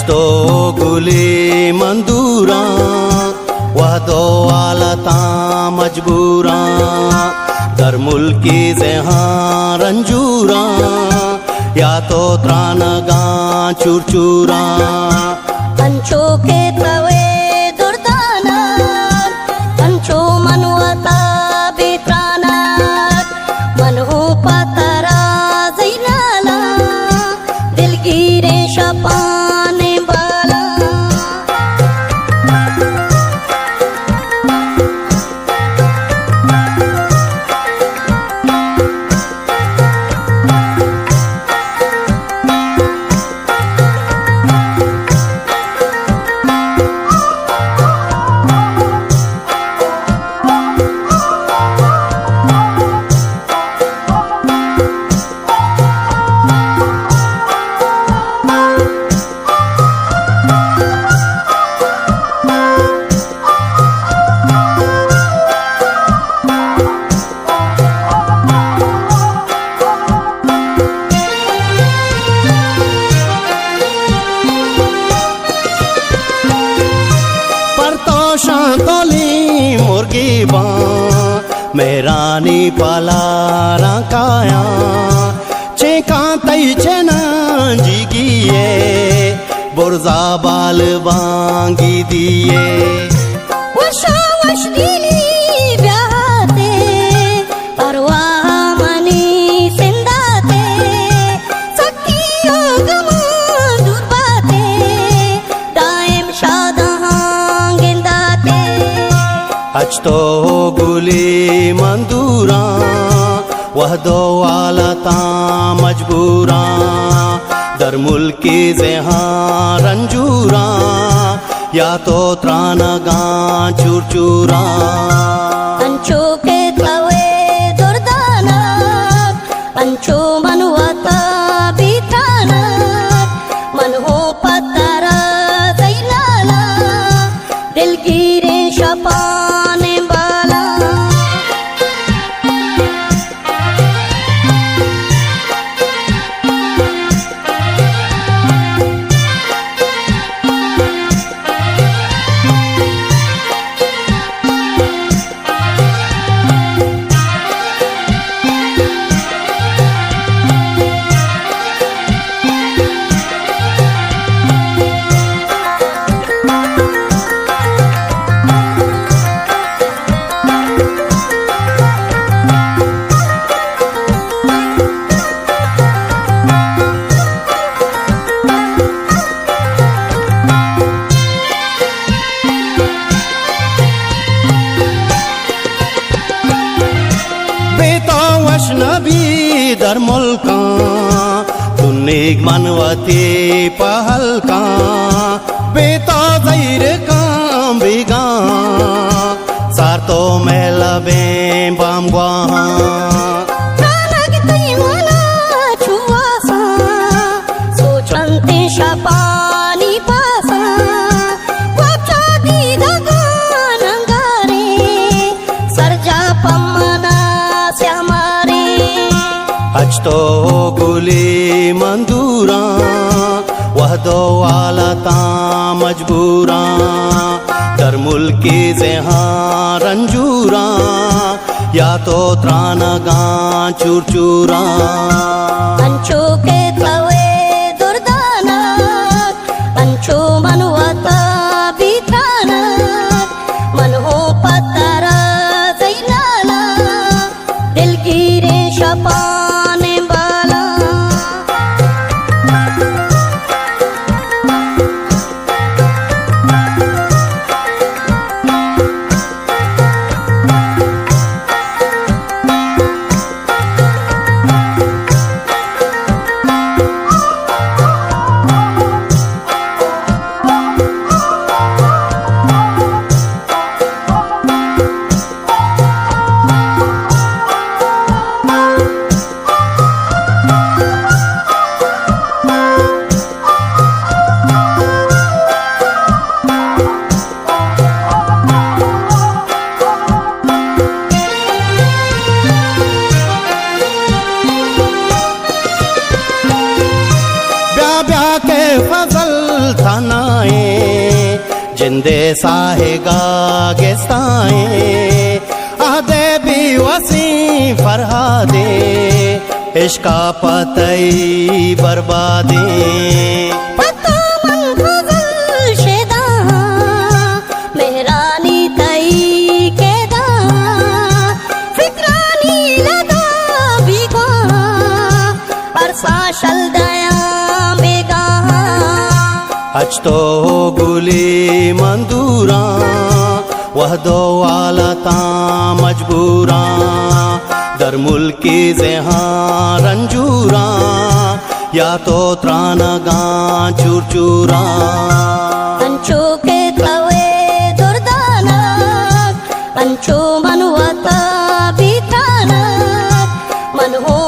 तो गुली मंदूरा वह दो आलता मजबूरा दर मुल्की जहाँ रंजूरा या तो त्रानगा चूरचूरा अंचो के तवे दुर्दाना अंचो मनवता बेत्राना मनहु पतरा जैनाला दिलगिरे शपाने बाला शांतली मुर्गी बा मेरानी पलारा काया चेका तई चेना जिगिए बुर्जा बाल बांगी दिए वशा वश दिली ब्याते परवाह मनी सिंदाते सखियो गमा दुर्बाते दायम शादहां गिंदाते अच तो गुली मंदूरा वह दो आलता मजबूरा दर मुल्की जहाँ रंजूरा या तो त्रानगा चूरचूरा अंचो के तवे दुर्दाना अंचो मनवता बीताना मनहो पतरा जैनाला दिलगिरे शपाने बाला नबी दर मुल्का तुन्नेग मनवते पहल का बेता जैर का बिगा सार तो मेला बे बाम गुआ शपानी पासा वचा दी दगान अंगारे सरजा पमना श्यामारे अच तो गुली मंदूरा वह दो आलता मजबूरा दर मुल्की जहाँ रंजूरा या तो त्रानगा चूरचूरा अंचो के तवे दुर्दाना अंचो मनवता बीताना मनहो पतरा जैनाला दिलगिरे शपाने बाला थानाए जिंदे साहेगा गेस्ताए आदे भी वसी फरहादे इश्का पतई बर्बादे पता मन फजल शेदा मेहरानी तई केदा फिक्रानी लदा बिगा अरसा शल दया बेगा अच तो गुली मंदूरा वह दो वालता मजबूरा दर मुल्की जहाँ रंजूरा या तो त्रानगा चूर चूरा अंचो के तवे दुर्दाना अंचो मनवता बिताना मन हो